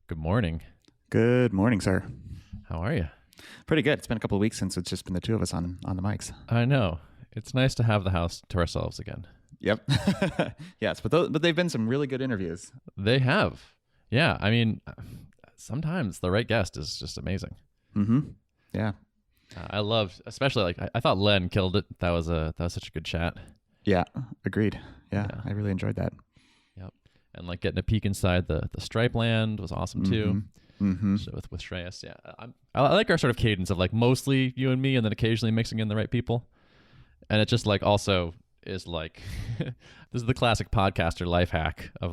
Good morning. Good morning, sir. How are you? Pretty good. It's been a couple of weeks since it's just been the two of us on the mics. I know. It's nice to have the house to ourselves again. Yep. Yes, but they've been some really good interviews. They have. Yeah. I mean, sometimes the right guest is just amazing. Mm-hmm. Yeah. I loved, especially I thought Len killed it. That was such a good chat. Yeah. Agreed. Yeah. I really enjoyed that. Yep. And getting a peek inside the Stripe land was awesome too. Mm-hmm. So with Shreyas, yeah. I like our sort of cadence of mostly you and me, and then occasionally mixing in the right people. And it just also is this is the classic podcaster life hack of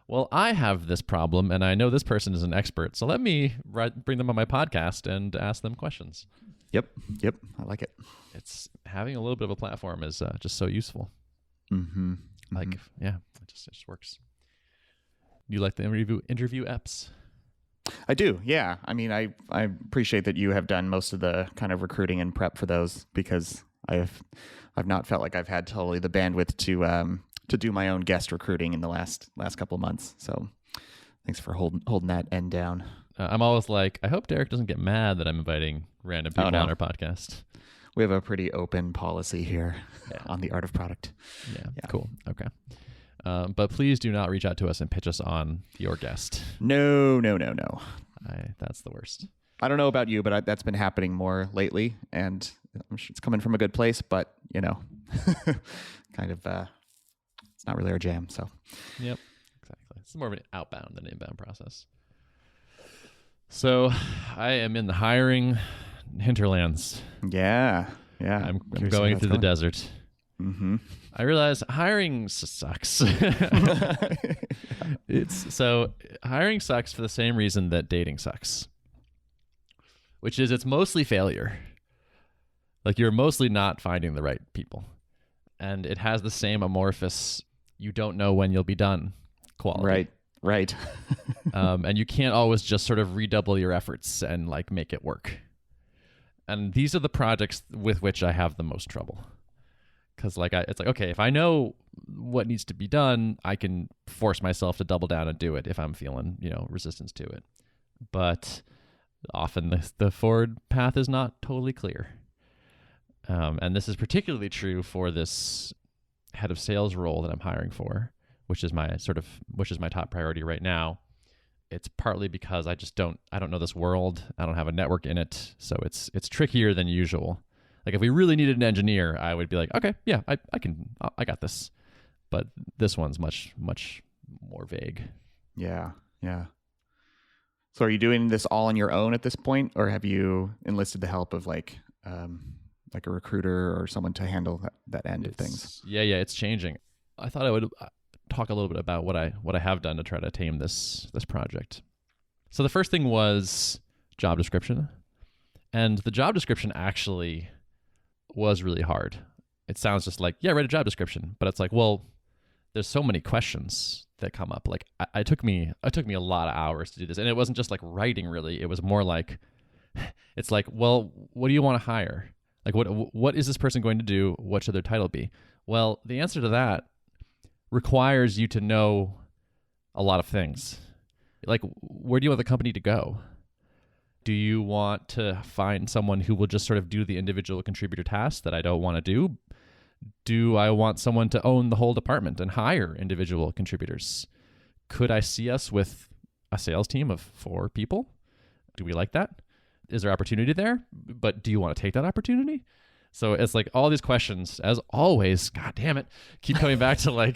well, I have this problem and I know this person is an expert, so let me bring them on my podcast and ask them questions. Yep. I like it. It's having a little bit of a platform is just so useful. Mm-hmm. Yeah, it just works. You like the interview eps? I do. Yeah. I mean, I appreciate that you have done most of the kind of recruiting and prep for those, because I've not felt like I've had totally the bandwidth to do my own guest recruiting in the last couple of months. So thanks for holding that end down. I'm always I hope Derrick doesn't get mad that I'm inviting random people on our podcast. We have a pretty open policy here on the art of product. Yeah. Cool. Okay. But please do not reach out to us and pitch us on your guest. No. That's the worst. I don't know about you, but that's been happening more lately, and I'm sure it's coming from a good place, but kind of it's not really our jam. So. Yep. Exactly. It's more of an outbound than inbound process. So I am in the hiring hinterlands. Yeah. I'm going through the desert. Mm-hmm. I realize hiring sucks. Hiring sucks for the same reason that dating sucks, which is it's mostly failure. You're mostly not finding the right people, and it has the same amorphous, you don't know when you'll be done quality. Right. And you can't always just sort of redouble your efforts and make it work. And these are the projects with which I have the most trouble. Because okay, if I know what needs to be done, I can force myself to double down and do it if I'm feeling, resistance to it. But often the forward path is not totally clear. And this is particularly true for this head of sales role that I'm hiring for, which is my top priority right now. It's partly because I don't know this world. I don't have a network in it. So it's trickier than usual. If we really needed an engineer, I would be okay, yeah, I got this. But this one's much, much more vague. Yeah. So are you doing this all on your own at this point, or have you enlisted the help of a recruiter or someone to handle that end of things? Yeah, it's changing. I thought I would talk a little bit about what I have done to try to tame this project. So the first thing was job description. And the job description actually was really hard. It sounds just write a job description, but it's well, there's so many questions that come up. It took me a lot of hours to do this, and it wasn't just writing really. It was more it's well, what do you want to hire? What is this person going to do? What should their title be? Well, the answer to that requires you to know a lot of things. Where do you want the company to go? Do you want to find someone who will just sort of do the individual contributor tasks that I don't want to do? Do I want someone to own the whole department and hire individual contributors? Could I see us with a sales team of 4 people? Do we like that? Is there opportunity there? But do you want to take that opportunity? So it's all these questions, as always, God damn it, keep coming back to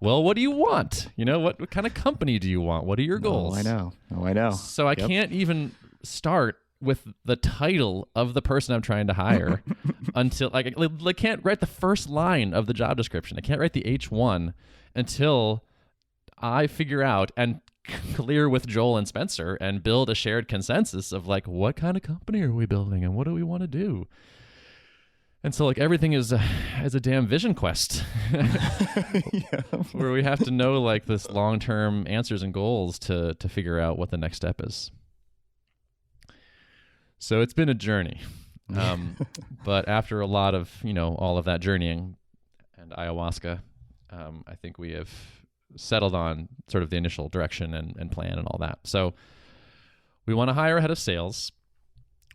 well, what do you want? What kind of company do you want? What are your goals? Oh, I know. So I can't even start with the title of the person I'm trying to hire until I can't write the first line of the job description. I can't write the H1 until I figure out and clear with Joel and Spencer and build a shared consensus of what kind of company are we building and what do we want to do? And so everything is a damn vision quest where we have to know this long-term answers and goals to figure out what the next step is. So it's been a journey. But after a lot of, all of that journeying and ayahuasca, I think we have settled on sort of the initial direction and plan and all that. So we want to hire a head of sales.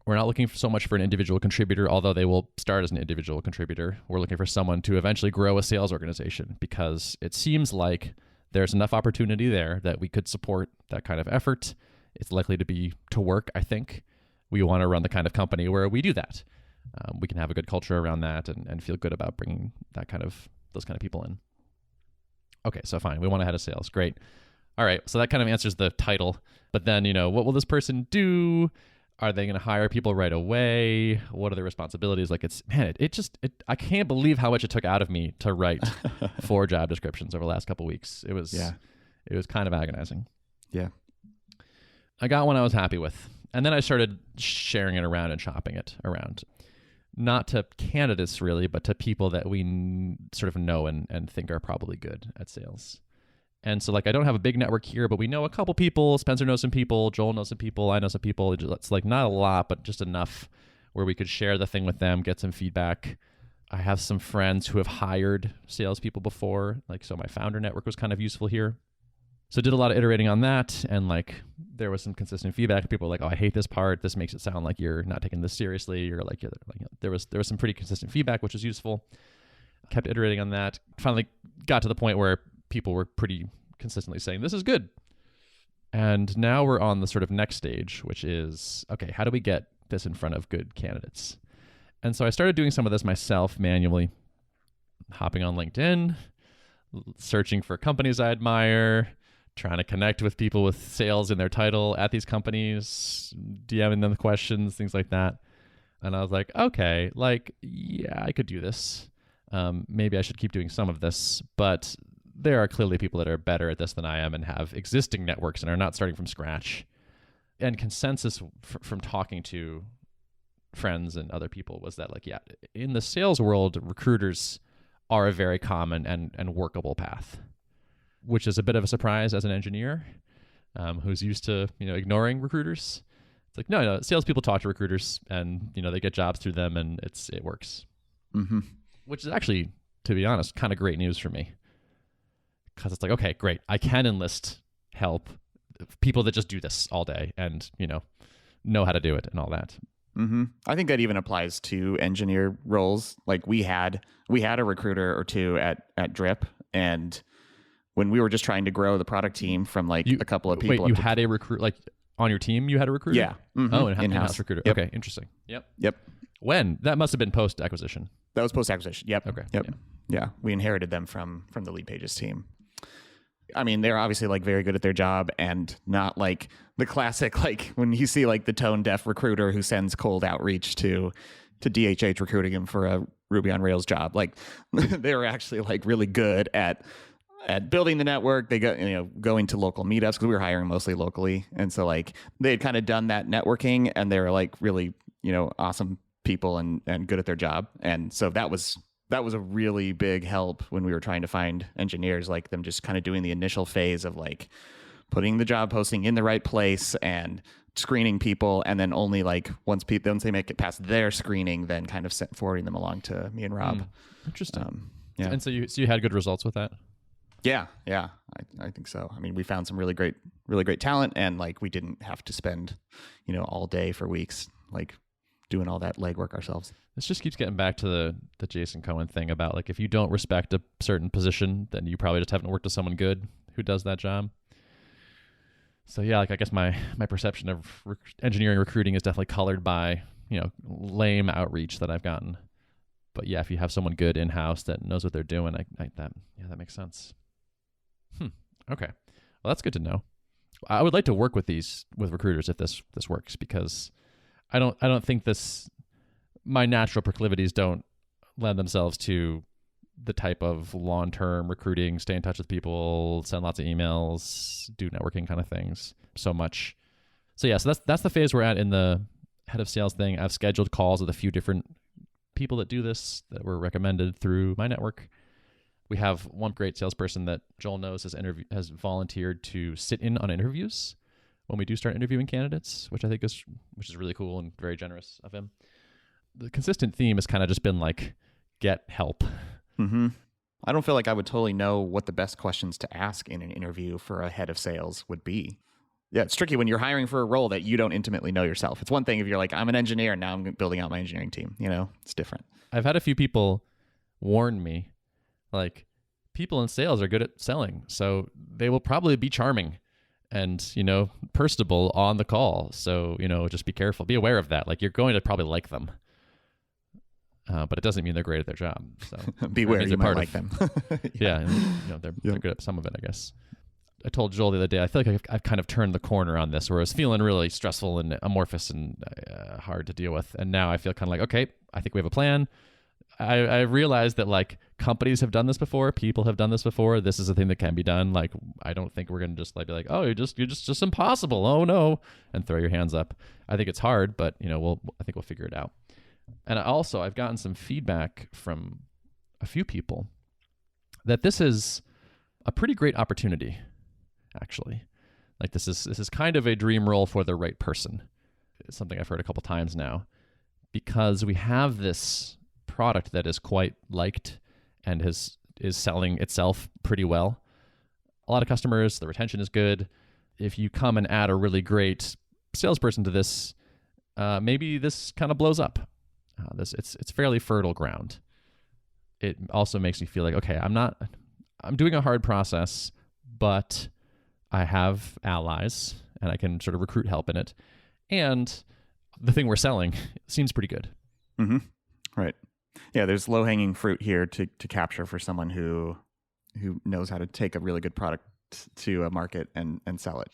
We're not looking for so much for an individual contributor, although they will start as an individual contributor. We're looking for someone to eventually grow a sales organization because it seems like there's enough opportunity there that we could support that kind of effort. It's likely to work, I think. We want to run the kind of company where we do that. We can have a good culture around that and feel good about bringing those kind of people in. Okay, so fine. We want a head of sales. Great. All right, so that kind of answers the title. But then, what will this person do? Are they going to hire people right away? What are their responsibilities? Like I can't believe how much it took out of me to write 4 job descriptions over the last couple of weeks. It was kind of agonizing. Yeah. I got one I was happy with. And then I started sharing it around and shopping it around. Not to candidates really, but to people that we sort of know and think are probably good at sales. And so I don't have a big network here, but we know a couple people. Spencer knows some people. Joel knows some people. I know some people. It's not a lot, but just enough where we could share the thing with them, get some feedback. I have some friends who have hired salespeople before. So my founder network was kind of useful here. So did a lot of iterating on that. And there was some consistent feedback. People were like, oh, I hate this part. This makes it sound like you're not taking this seriously. Or there was some pretty consistent feedback, which was useful. Kept iterating on that. Finally got to the point where people were pretty consistently saying, this is good. And now we're on the sort of next stage, which is, okay, how do we get this in front of good candidates? And so I started doing some of this myself manually, hopping on LinkedIn, searching for companies I admire, trying to connect with people with sales in their title at these companies, DMing them questions, things like that. And I was like, okay, yeah, I could do this. Maybe I should keep doing some of this, but there are clearly people that are better at this than I am and have existing networks and are not starting from scratch. And consensus from talking to friends and other people was that in the sales world, recruiters are a very common and workable path, which is a bit of a surprise as an engineer who's used to ignoring recruiters. It's no, salespeople talk to recruiters and they get jobs through them and it works. Mm-hmm. Which is actually, to be honest, kind of great news for me. Because it's okay, great. I can enlist help, people that just do this all day and, know how to do it and all that. Mm-hmm. I think that even applies to engineer roles. We had a recruiter or two at Drip, and when we were just trying to grow the product team from a couple of people. Wait, you had a recruit on your team? You had a recruiter? Yeah. Mm-hmm. Oh, an in-house recruiter. Yep. Okay, interesting. Yep. When? That must have been post-acquisition. That was post-acquisition. Yep. Okay. Yep. Yeah. We inherited them from the Lead Pages team. I mean, they're obviously very good at their job and not the classic, when you see the tone deaf recruiter who sends cold outreach to DHH recruiting him for a Ruby on Rails job. They were actually really good at building the network. They got, going to local meetups because we were hiring mostly locally. And so they had kind of done that networking and they were really, awesome people and good at their job. And so that was a really big help when we were trying to find engineers, them just kind of doing the initial phase of putting the job posting in the right place and screening people. And then only once they make it past their screening, then kind of forwarding them along to me and Rob. Interesting. Yeah. And so you had good results with that? Yeah. I think so. I mean, we found some really great talent and we didn't have to spend, all day for weeks, doing all that legwork ourselves. This just keeps getting back to the Jason Cohen thing about if you don't respect a certain position, then you probably just haven't worked with someone good who does that job. So yeah, I guess my perception of engineering recruiting is definitely colored by, lame outreach that I've gotten. But yeah, if you have someone good in-house that knows what they're doing, that makes sense. Okay. Well, that's good to know. I would like to work with recruiters if this works, because I don't think my natural proclivities don't lend themselves to the type of long-term recruiting, stay in touch with people, send lots of emails, do networking kind of things so much. So yeah, so that's the phase we're at in the head of sales thing. I've scheduled calls with a few different people that do this that were recommended through my network. We have one great salesperson that Joel knows has volunteered to sit in on interviews when we do start interviewing candidates, which I think is really cool and very generous of him. The consistent theme has kind of just been get help. Mm-hmm. I don't feel like I would totally know what the best questions to ask in an interview for a head of sales would be. Yeah, it's tricky when you're hiring for a role that you don't intimately know yourself. It's one thing if you're like, I'm an engineer and now I'm building out my engineering team. It's different. I've had a few people warn me, like, people in sales are good at selling, so they will probably be charming and, personable on the call. So, just be careful. Be aware of that. Like, you're going to probably like them. But it doesn't mean they're great at their job. So beware, you might like them. Yeah, and, they're good at some of it, I guess. I told Joel the other day, I feel like I've kind of turned the corner on this, where I was feeling really stressful and amorphous and hard to deal with. And now I feel kind of like, okay, I think we have a plan. I realized that, like, companies have done this before, people have done this before. This is a thing that can be done. Like, I don't think we're going to just like be like, oh, you're just impossible. Oh no, and throw your hands up. I think it's hard, but I think we'll figure it out. And I've gotten some feedback from a few people that this is a pretty great opportunity. Actually, like, this is kind of a dream role for the right person. It's something I've heard a couple times now, because we have this product that is quite liked and is selling itself pretty well. A lot of customers, the retention is good. If you come and add a really great salesperson to this, maybe this kind of blows up. It's fairly fertile ground. It also makes me feel like, okay, I'm doing a hard process, but I have allies and I can sort of recruit help in it. And the thing we're selling seems pretty good. Mm-hmm. Right. Yeah, there's low-hanging fruit here to capture for someone who knows how to take a really good product to a market and sell it.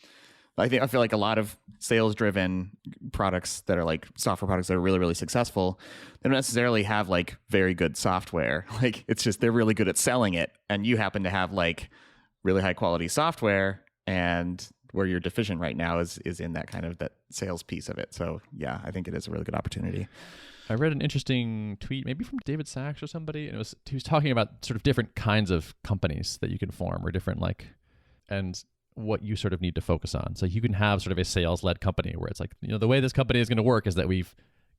I feel like a lot of sales-driven products that are like software products that are really, really successful, they don't necessarily have like very good software. Like, it's just they're really good at selling it, and you happen to have like really high-quality software, and where you're deficient right now is in that kind of that sales piece of it. So yeah, I think it is a really good opportunity. I read an interesting tweet, maybe from David Sachs or somebody, and he was talking about sort of different kinds of companies that you can form, or different and what you sort of need to focus on. So you can have sort of a sales-led company where it's like, the way this company is going to work is that we've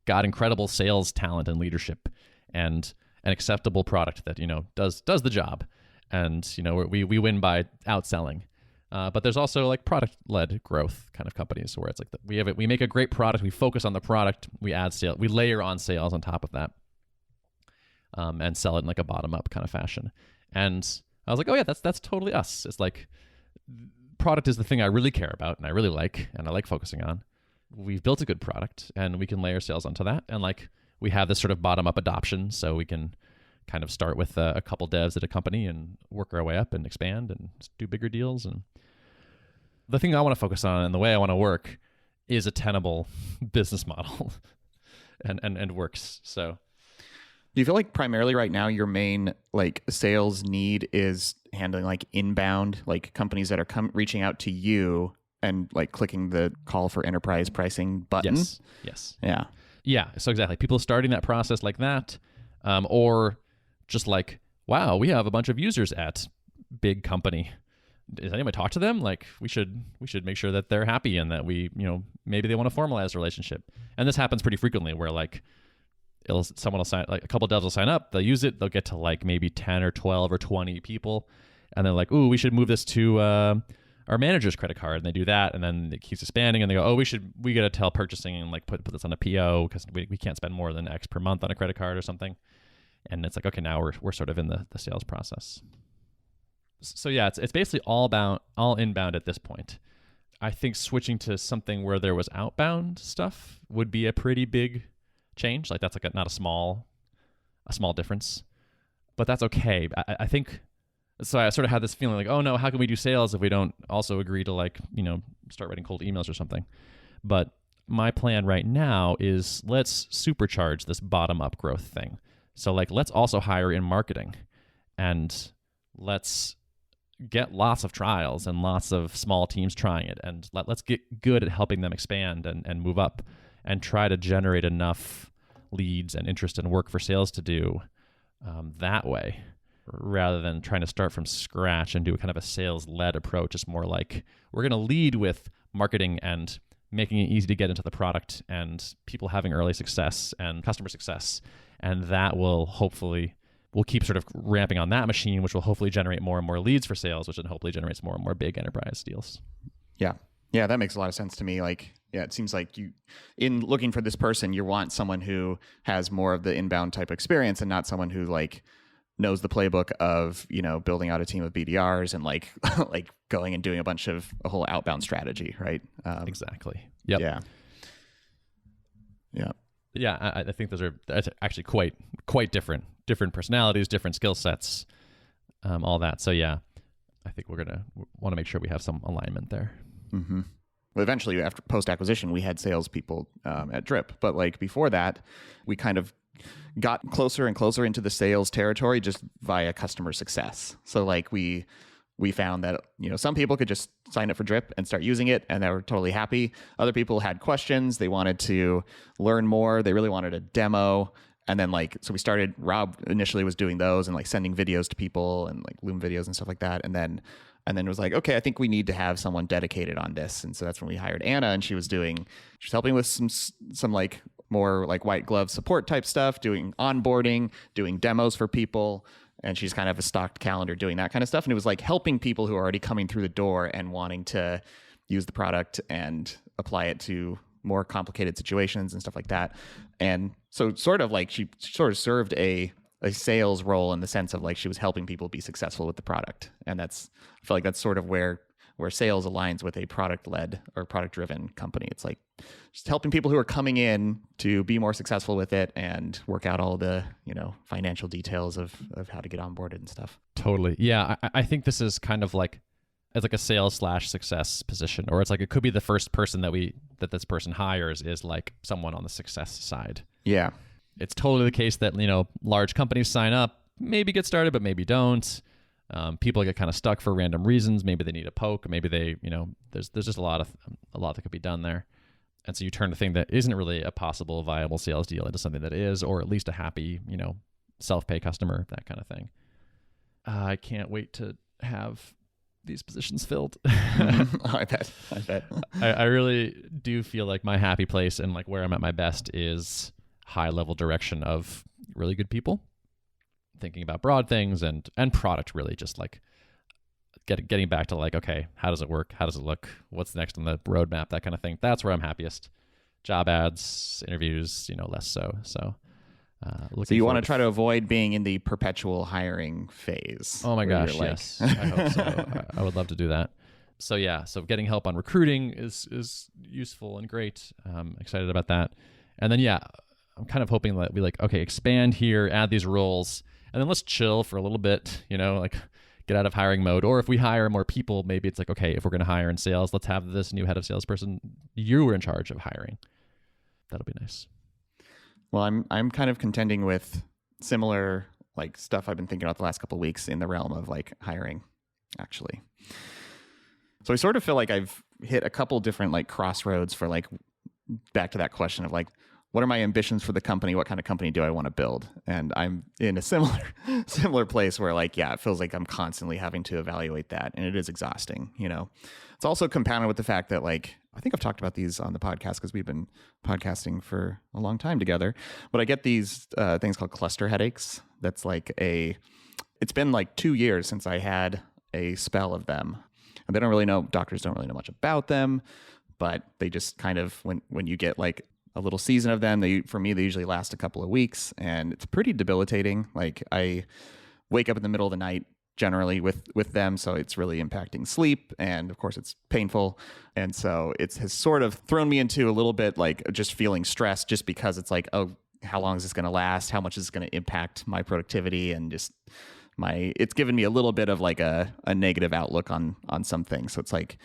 got incredible sales talent and leadership and an acceptable product that, does the job. And, we win by outselling. But there's also like product-led growth kind of companies where it's like we make a great product, we focus on the product, we add sales, we layer on sales on top of that, and sell it in like a bottom-up kind of fashion. And I was like, oh yeah, that's totally us. It's like, product is the thing I really care about and I really like and I like focusing on. We've built a good product and we can layer sales onto that, and like we have this sort of bottom-up adoption, so we can kind of start with a couple devs at a company and work our way up and expand and do bigger deals. And the thing I want to focus on and the way I want to work is a tenable business model and works. So do you feel like primarily right now your main like sales need is handling like inbound, like companies that are reaching out to you and like clicking the call for enterprise pricing button? Yes. Yeah. So exactly. People starting that process like that, or just like, wow, we have a bunch of users at big company. Does anyone talk to them? Like, we should make sure that they're happy and that we, maybe they want to formalize a relationship. And this happens pretty frequently where like someone will sign, like a couple of devs will sign up, they'll use it, they'll get to like maybe 10 or 12 or 20 people. And they're like, ooh, we should move this to our manager's credit card. And they do that. And then it keeps expanding and they go, oh, we got to tell purchasing and like put this on a PO because we can't spend more than X per month on a credit card or something. And it's like, okay, now we're sort of in the sales process. So yeah, it's basically all inbound at this point. I think switching to something where there was outbound stuff would be a pretty big change. Like, that's like not a small difference, but that's okay. I think, so I sort of had this feeling like, oh no, how can we do sales if we don't also agree to like, start writing cold emails or something? But my plan right now is let's supercharge this bottom-up growth thing. So like, let's also hire in marketing and let's get lots of trials and lots of small teams trying it. And let's get good at helping them expand and move up and try to generate enough leads and interest and work for sales to do that way, rather than trying to start from scratch and do a kind of a sales-led approach. It's more like, we're going to lead with marketing and making it easy to get into the product and people having early success and customer success. And that will hopefully we'll keep sort of ramping on that machine, which will hopefully generate more and more leads for sales, which then hopefully generates more and more big enterprise deals. Yeah. Yeah, that makes a lot of sense to me. Like, yeah, it seems like you, in looking for this person, you want someone who has more of the inbound type experience and not someone who like knows the playbook of, you know, building out a team of BDRs and like like going and doing a whole outbound strategy, right? Exactly. Yep. Yeah. Yeah. Yeah, I think that's actually quite different personalities, different skill sets, all that. So yeah, I think we're gonna want to make sure we have some alignment there. Mm-hmm. Well, eventually, after post-acquisition, we had salespeople at Drip. But like before that, we kind of got closer and closer into the sales territory just via customer success. So like we found that, you know, some people could just sign up for Drip and start using it and they were totally happy. Other people had questions. They wanted to learn more. They really wanted a demo. And then like, so we started, Rob initially was doing those and like sending videos to people and like Loom videos and stuff like that. And then it was like, okay, I think we need to have someone dedicated on this. And so that's when we hired Anna, and she was helping with some like more like white glove support type stuff, doing onboarding, doing demos for people. And she's kind of a stocked calendar doing that kind of stuff. And it was like helping people who are already coming through the door and wanting to use the product and apply it to more complicated situations and stuff like that. And so sort of like she sort of served a sales role in the sense of like she was helping people be successful with the product. And I feel like that's sort of where sales aligns with a product-led or product-driven company. It's like just helping people who are coming in to be more successful with it and work out all the, you know, financial details of how to get onboarded and stuff. Totally. Yeah. I think this is kind of like, it's like a sales/success position, or it's like, it could be the first person that this person hires is like someone on the success side. Yeah. It's totally the case that, you know, large companies sign up, maybe get started, but maybe don't. People get kind of stuck for random reasons. Maybe they need a poke. Maybe they, you know, there's just a lot that could be done there. And so you turn a thing that isn't really a possible viable sales deal into something that is, or at least a happy, you know, self-pay customer, that kind of thing. I can't wait to have these positions filled. I bet. I really do feel like my happy place and like where I'm at my best is high level direction of really good people thinking about broad things and product, really just like getting back to like, okay, how does it work? How does it look? What's next on the roadmap? That kind of thing. That's where I'm happiest. Job ads, interviews, you know, less so. So you want to try to avoid being in the perpetual hiring phase. Oh my gosh, like... yes. I hope so. I would love to do that. So yeah, so getting help on recruiting is useful and great. Excited about that. And then yeah, I'm kind of hoping that we like, okay, expand here, add these roles, and then let's chill for a little bit, you know, like get out of hiring mode. Or if we hire more people, maybe it's like, okay, if we're going to hire in sales, let's have this new head of salesperson. You were in charge of hiring. That'll be nice. Well, I'm kind of contending with similar like stuff I've been thinking about the last couple of weeks in the realm of like hiring, actually. So I sort of feel like I've hit a couple different like crossroads for like back to that question of like, what are my ambitions for the company? What kind of company do I want to build? And I'm in a similar place where like, yeah, it feels like I'm constantly having to evaluate that, and it is exhausting, you know. It's also compounded with the fact that like, I think I've talked about these on the podcast because we've been podcasting for a long time together, but I get these things called cluster headaches. That's like it's been like 2 years since I had a spell of them, and doctors don't really know much about them, but they just kind of, when you get like a little season of them, for me, they usually last a couple of weeks, and it's pretty debilitating. Like I wake up in the middle of the night generally with them, so it's really impacting sleep, and of course it's painful. And so it has sort of thrown me into a little bit like just feeling stressed, just because it's like, oh, how long is this going to last? How much is it going to impact my productivity? And just it's given me a little bit of like a negative outlook on some things. So it's like,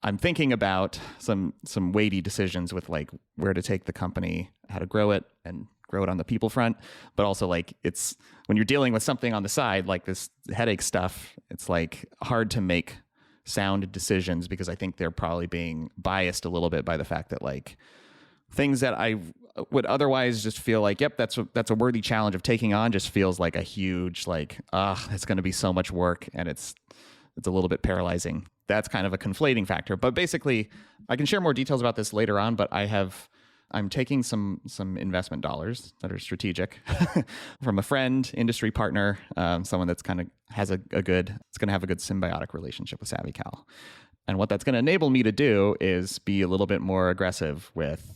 I'm thinking about some weighty decisions with like where to take the company, how to grow it, and grow it on the people front. But also like, it's when you're dealing with something on the side, like this headache stuff, it's like hard to make sound decisions, because I think they're probably being biased a little bit by the fact that like things that I would otherwise just feel like, yep, that's a worthy challenge of taking on, just feels like a huge like, it's going to be so much work, and it's a little bit paralyzing. That's kind of a conflating factor. But basically, I can share more details about this later on, but I have I'm taking some investment dollars that are strategic from a friend, industry partner, someone that's kind of has it's going to have a good symbiotic relationship with SavvyCal. And what that's going to enable me to do is be a little bit more aggressive with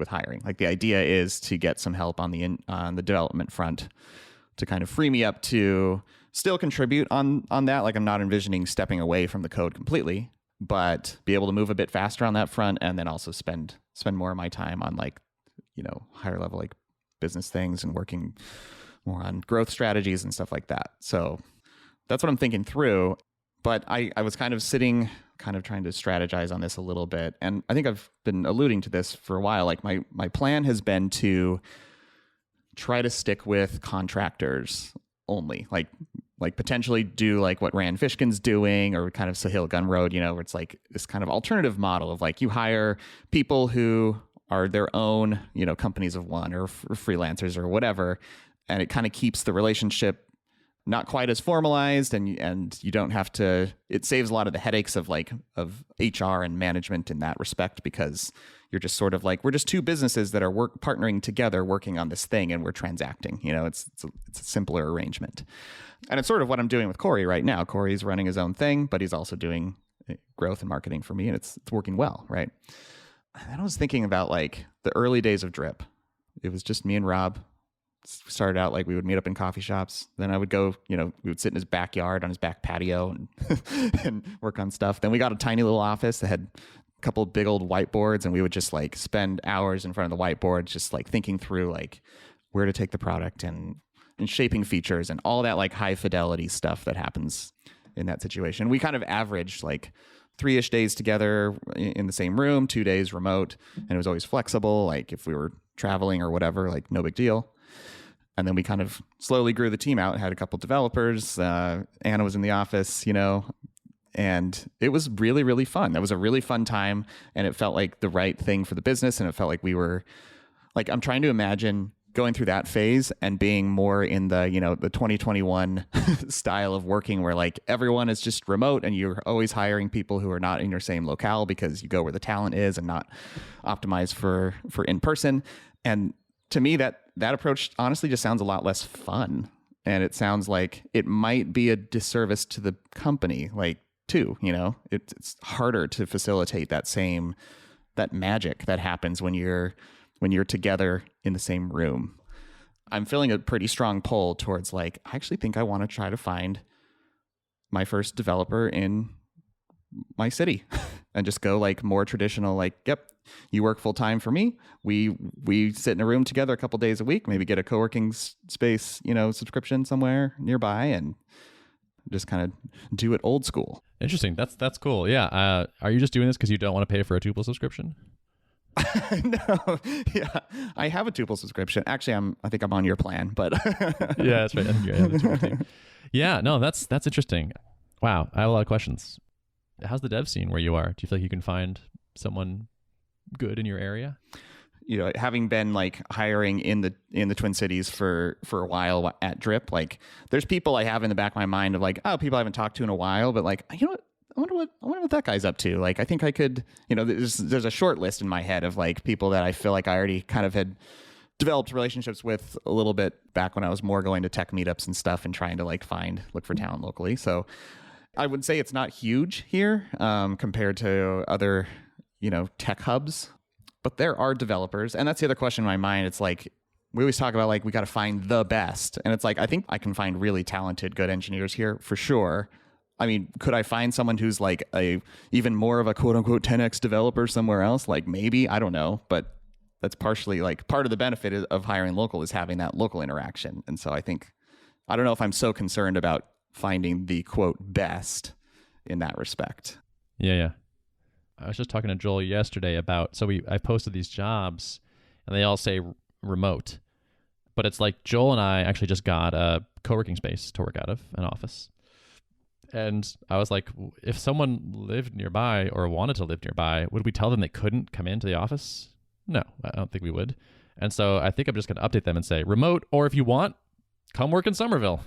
hiring. Like the idea is to get some help on the development front to kind of free me up to still contribute on that. Like I'm not envisioning stepping away from the code completely, but be able to move a bit faster on that front, and then also spend more of my time on like, higher level like business things and working more on growth strategies and stuff like that. So that's what I'm thinking through. But I was kind of sitting, kind of trying to strategize on this a little bit. And I think I've been alluding to this for a while. Like my plan has been to try to stick with contractors only, like potentially do like what Rand Fishkin's doing, or kind of Sahil Gunroad, where it's like this kind of alternative model of like you hire people who are their own, companies of one, or freelancers or whatever. And it kind of keeps the relationship not quite as formalized, and you don't have to, it saves a lot of the headaches of HR and management in that respect, because you're just sort of like, we're just two businesses that are partnering together, working on this thing, and we're transacting. It's a simpler arrangement. And it's sort of what I'm doing with Corey right now. Corey's running his own thing, but he's also doing growth and marketing for me, and it's working well, right? And I was thinking about like the early days of Drip. It was just me and Rob. Started out like we would meet up in coffee shops. Then I would go, we would sit in his backyard on his back patio and work on stuff. Then we got a tiny little office that had a couple of big old whiteboards, and we would just like spend hours in front of the whiteboard, just like thinking through like where to take the product and shaping features and all that like high fidelity stuff that happens in that situation. We kind of averaged like 3-ish days together in the same room, 2 days remote, and it was always flexible. Like if we were traveling or whatever, like no big deal. And then we kind of slowly grew the team out, had a couple developers. Anna was in the office, and it was really, really fun. That was a really fun time, and it felt like the right thing for the business. And it felt like we were like, I'm trying to imagine going through that phase and being more in the, the 2021 style of working, where like everyone is just remote and you're always hiring people who are not in your same locale because you go where the talent is and not optimized for in person. And to me, that approach honestly just sounds a lot less fun. And it sounds like it might be a disservice to the company, like too, it's harder to facilitate that magic that happens when you're together in the same room. I'm feeling a pretty strong pull towards like, I actually think I want to try to find my first developer in my city and just go like more traditional, like, yep, you work full time for me. We sit in a room together a couple days a week, maybe get a co-working space, subscription somewhere nearby, and just kind of do it old school. Interesting. That's cool. Yeah. Are you just doing this because you don't want to pay for a Tuple subscription? No. Yeah. I have a Tuple subscription. Actually, I think I'm on your plan, but yeah, that's right. I think you have a Tuple team. Yeah. No, that's interesting. Wow. I have a lot of questions. How's the dev scene where you are? Do you feel like you can find someone good in your area? Having been like hiring in the Twin Cities for a while at Drip, like there's people I have in the back of my mind of like, oh, people I haven't talked to in a while, but like, what? I wonder what that guy's up to. Like, I think I could, there's a short list in my head of like people that I feel like I already kind of had developed relationships with a little bit back when I was more going to tech meetups and stuff and trying to like look for talent locally. So I would say it's not huge here compared to other, tech hubs, but there are developers. And that's the other question in my mind. It's like, we always talk about like, we got to find the best. And it's like, I think I can find really talented, good engineers here for sure. I mean, could I find someone who's like a even more of a quote unquote 10x developer somewhere else? Like maybe, I don't know, but that's partially like part of the benefit of hiring local is having that local interaction. And so I don't know if I'm so concerned about finding the quote best in that respect. Yeah. I was just talking to Joel yesterday about, I posted these jobs and they all say remote, but it's like Joel and I actually just got a co-working space to work out of, an office. And I was like, if someone lived nearby or wanted to live nearby, would we tell them they couldn't come into the office? No, I don't think we would. And so I think I'm just going to update them and say remote, or if you want, come work in Somerville.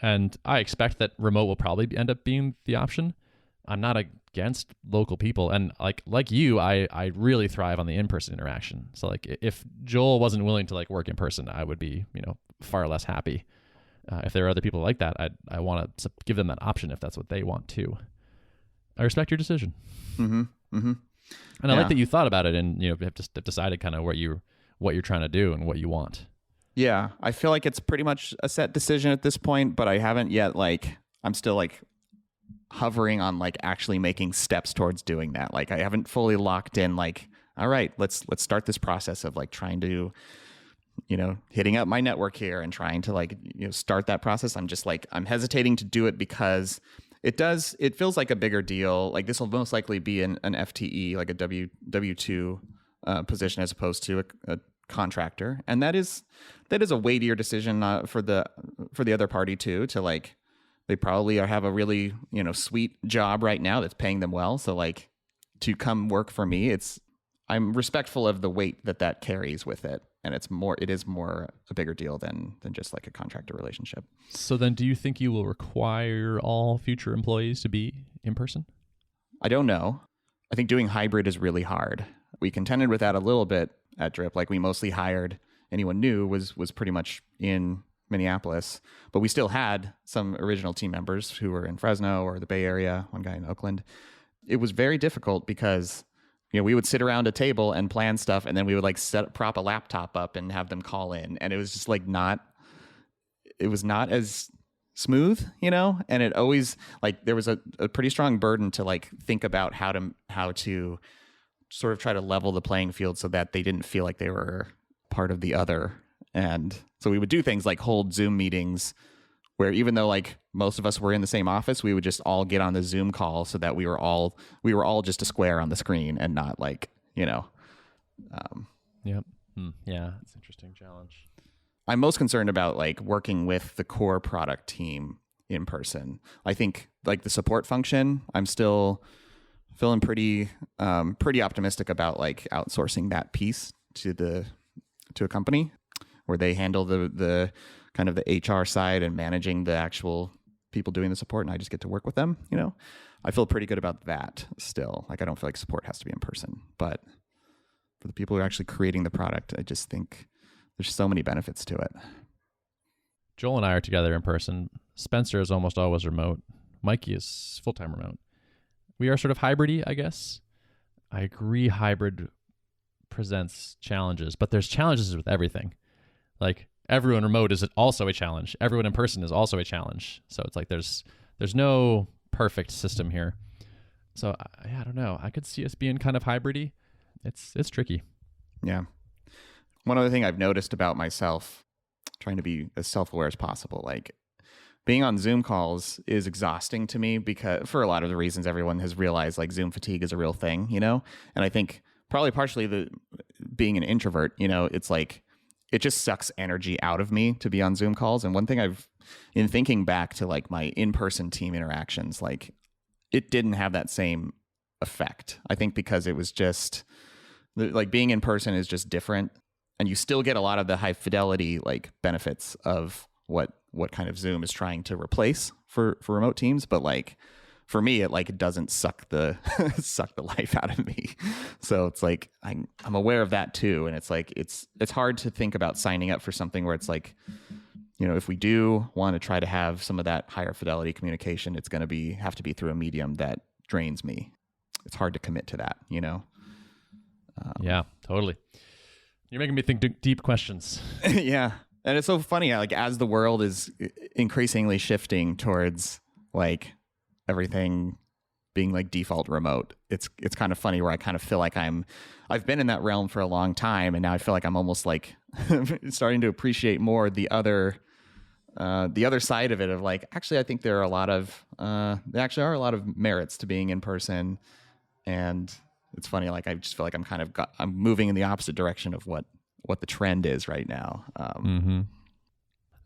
And I expect that remote will probably end up being the option. I'm not a against local people. And like you, I really thrive on the in-person interaction. So like if Joel wasn't willing to like work in person, I would be, far less happy. If there are other people like that, I want to give them that option if that's what they want to. I respect your decision. Mm-hmm. Mm-hmm. And I like that you thought about it and have decided kind of what you're trying to do and what you want. Yeah, I feel like it's pretty much a set decision at this point, but I haven't yet I'm still hovering on actually making steps towards doing that. I haven't fully locked in all right, let's start this process of trying to hitting up my network here and trying to start that process. I'm just I'm hesitating to do it because it feels like a bigger deal. This will most likely be an FTE, like a W2 position as opposed to a contractor. And that is a weightier decision for the other party too, to they probably have a really, sweet job right now that's paying them well. So to come work for me, I'm respectful of the weight that carries with it. And it is more a bigger deal than just a contractor relationship. So then do you think you will require all future employees to be in person? I don't know. I think doing hybrid is really hard. We contended with that a little bit at Drip. We mostly hired anyone new was pretty much in Minneapolis, but we still had some original team members who were in Fresno or the Bay Area, one guy in Oakland. It was very difficult because we would sit around a table and plan stuff, and then we would prop a laptop up and have them call in, and it was just it was not as smooth, and it always there was a pretty strong burden to think about how to sort of try to level the playing field so that they didn't feel like they were part of the other. And so we would do things like hold Zoom meetings where even though most of us were in the same office, we would just all get on the Zoom call so that we were all just a square on the screen and not Yep. Yeah, it's an interesting challenge. I'm most concerned about working with the core product team in person. I think the support function, I'm still feeling pretty optimistic about outsourcing that piece to a company where they handle the kind of the HR side and managing the actual people doing the support, and I just get to work with them. I feel pretty good about that still. I don't feel like support has to be in person, but for the people who are actually creating the product, I just think there's so many benefits to it. Joel and I are together in person. Spencer is almost always remote. Mikey is full-time remote. We are sort of hybrid-y, I guess. I agree hybrid presents challenges, but there's challenges with everything. Everyone remote is also a challenge. Everyone in person is also a challenge. So it's there's no perfect system here. So I don't know. I could see us being kind of hybrid-y. It's tricky. Yeah. One other thing I've noticed about myself, trying to be as self-aware as possible, being on Zoom calls is exhausting to me because for a lot of the reasons everyone has realized Zoom fatigue is a real thing, and I think probably partially being an introvert, it's it just sucks energy out of me to be on Zoom calls. And one thing in thinking back to my in-person team interactions, it didn't have that same effect. I think because it was just being in person is just different, and you still get a lot of the high fidelity benefits of what kind of Zoom is trying to replace for remote teams. But for me, it doesn't suck the life out of me. So it's I'm aware of that too, and it's hard to think about signing up for something where it's if we do want to try to have some of that higher fidelity communication, it's going to have to be through a medium that drains me. It's hard to commit to that, Yeah, totally. You're making me think deep questions. Yeah, and it's so funny as the world is increasingly shifting towards everything being default remote. It's kind of funny where I kind of feel like I've been in that realm for a long time, and now I feel like I'm almost starting to appreciate more the other side of it of actually I think there are a lot of merits to being in person. And it's funny, I just feel like I'm moving in the opposite direction of what the trend is right now. I'm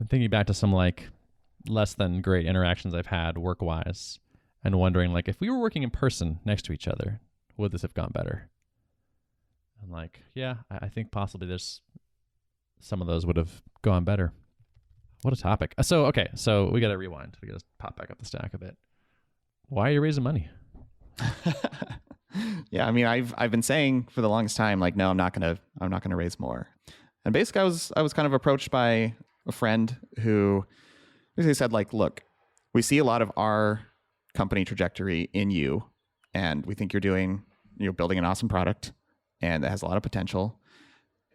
thinking back to some less than great interactions I've had work-wise, and wondering if we were working in person next to each other, would this have gone better? And yeah, I think possibly there's some of those would have gone better. What a topic. So we got to rewind. We got to pop back up the stack a bit. Why are you raising money? Yeah, I mean, I've been saying for the longest time, like, no, I'm not gonna raise more. And basically, I was kind of approached by a friend who basically said, like, look, we see a lot of our company trajectory in you, and we think you're building an awesome product, and that has a lot of potential.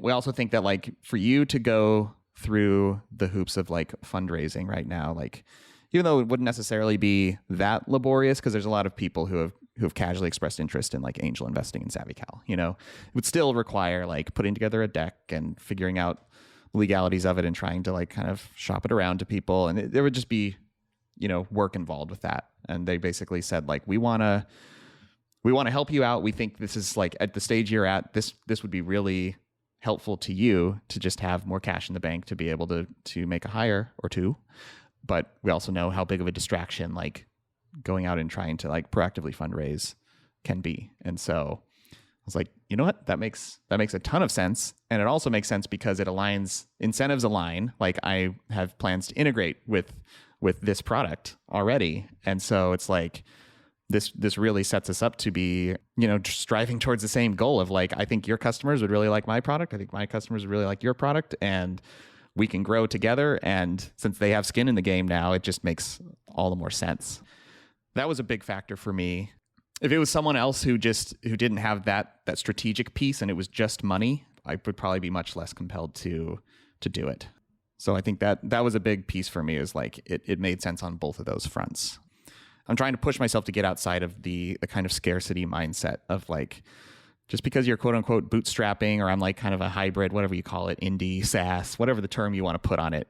We also think that, like, for you to go through the hoops of like fundraising right now, like, even though it wouldn't necessarily be that laborious, because there's a lot of people who have casually expressed interest in like angel investing in SavvyCal, it would still require like putting together a deck and figuring out the legalities of it and trying to like kind of shop it around to people. And there would just be, work involved with that. And they basically said, like, we want to help you out. We think this is like at the stage you're at, this would be really helpful to you to just have more cash in the bank to be able to make a hire or two. But we also know how big of a distraction like going out and trying to like proactively fundraise can be. And so I was like, you know what? That makes a ton of sense. And it also makes sense because incentives align. Like, I have plans to integrate with this product already. And so it's like, this really sets us up to be, striving towards the same goal of like, I think your customers would really like my product. I think my customers would really like your product, and we can grow together. And since they have skin in the game now, it just makes all the more sense. That was a big factor for me. If it was someone else who didn't have that strategic piece and it was just money, I would probably be much less compelled to do it. So I think that was a big piece for me, is like, it made sense on both of those fronts. I'm trying to push myself to get outside of the kind of scarcity mindset of like, just because you're quote unquote bootstrapping, or I'm like kind of a hybrid, whatever you call it, indie, SaaS, whatever the term you want to put on it,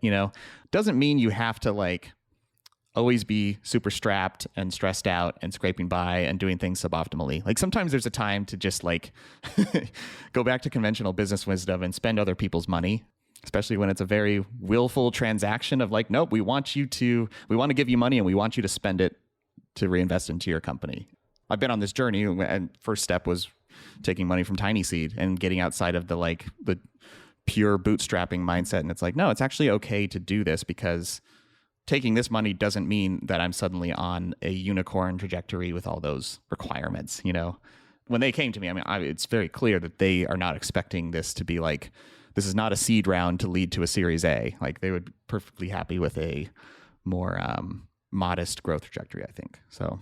doesn't mean you have to like always be super strapped and stressed out and scraping by and doing things suboptimally. Like, sometimes there's a time to just like go back to conventional business wisdom and spend other people's money, especially when it's a very willful transaction of like, nope, we want to give you money and we want you to spend it to reinvest into your company. I've been on this journey, and first step was taking money from Tiny Seed and getting outside of the pure bootstrapping mindset. And it's like, no, it's actually okay to do this, because taking this money doesn't mean that I'm suddenly on a unicorn trajectory with all those requirements. When they came to me, it's very clear that they are not expecting this to be like, this is not a seed round to lead to a Series A. Like, they would be perfectly happy with a more modest growth trajectory, I think. So,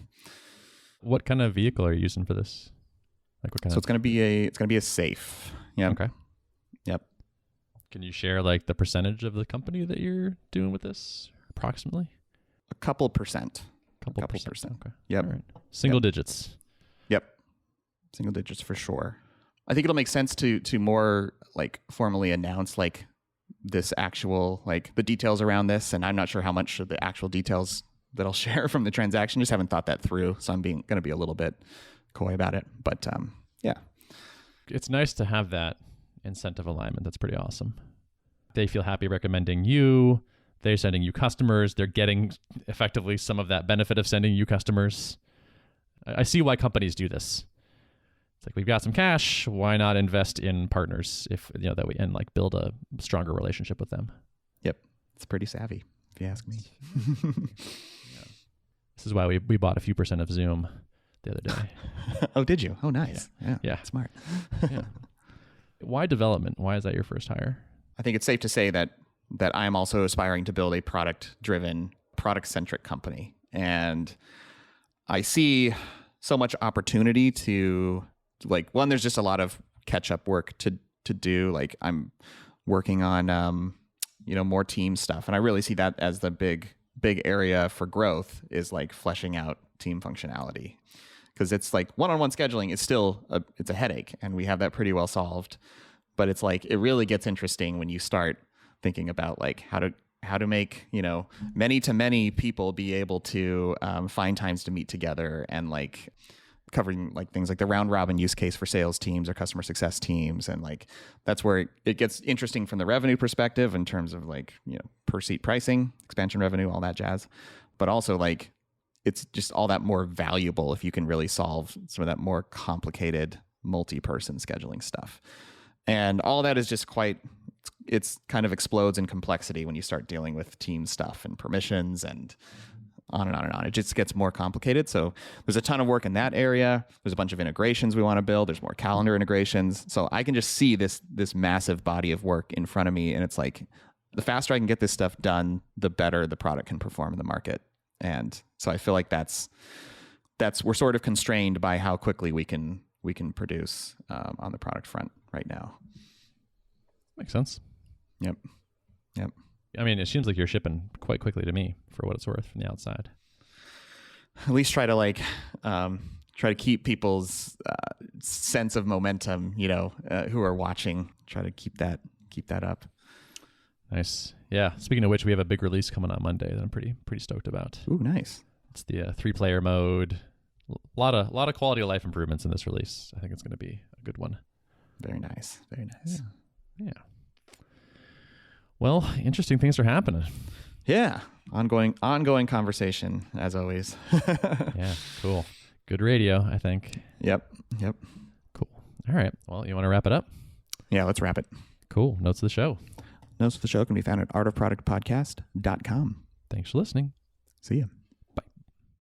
what kind of vehicle are you using for this? Like, what kind so it's going to be a SAFE. Yeah. Okay. Yep. Can you share like the percentage of the company that you're doing with this, approximately? A couple percent. Couple percent. Okay. Yep. All right. Single digits. Yep. Single digits for sure. I think it'll make sense to more like formally announce like this actual, like the details around this. And I'm not sure how much of the actual details that I'll share from the transaction. Just haven't thought that through. So I'm going to be a little bit coy about it. But yeah. It's nice to have that incentive alignment. That's pretty awesome. They feel happy recommending you. They're sending you customers. They're getting effectively some of that benefit of sending you customers. I see why companies do this. It's like, we've got some cash. Why not invest in partners that we and like build a stronger relationship with them? Yep. It's pretty savvy, if you ask me. Yeah. This is why we bought a few percent of Zoom the other day. Oh, did you? Oh, nice. Yeah. Smart. Yeah. Why development? Why is that your first hire? I think it's safe to say that I'm also aspiring to build a product-driven, product-centric company. And I see so much opportunity to, like, one, there's just a lot of catch-up work to do. Like, I'm working on, more team stuff. And I really see that as the big area for growth, is like fleshing out team functionality. Because it's like one-on-one scheduling is still it's a headache, and we have that pretty well solved. But it's like, it really gets interesting when you start thinking about like how to make many to many people be able to find times to meet together, and like covering like things like the round robin use case for sales teams or customer success teams. And like, that's where it gets interesting from the revenue perspective in terms of like, per seat pricing, expansion revenue, all that jazz. But also like, it's just all that more valuable if you can really solve some of that more complicated multi-person scheduling stuff. And all that is just it's kind of explodes in complexity when you start dealing with team stuff and permissions and on and on and on. It just gets more complicated. So there's a ton of work in that area. There's a bunch of integrations we want to build. There's more calendar integrations. So I can just see this massive body of work in front of me. And it's like, the faster I can get this stuff done, the better the product can perform in the market. And so I feel like we're sort of constrained by how quickly we can produce on the product front right now. Makes sense. Yep. I mean, it seems like you're shipping quite quickly to me for what it's worth from the outside. At least try to keep people's sense of momentum, who are watching, try to keep that up. Nice. Yeah. Speaking of which, we have a big release coming on Monday that I'm pretty stoked about. Ooh, nice. It's the 3-player mode. A lot of quality of life improvements in this release. I think it's going to be a good one. Very nice. Very nice. Yeah. Well, interesting things are happening. Yeah. Ongoing conversation, as always. Yeah. Cool. Good radio, I think. Yep. Cool. All right. Well, you want to wrap it up? Yeah, let's wrap it. Cool. Notes of the show. Notes of the show can be found at artofproductpodcast.com. Thanks for listening. See ya.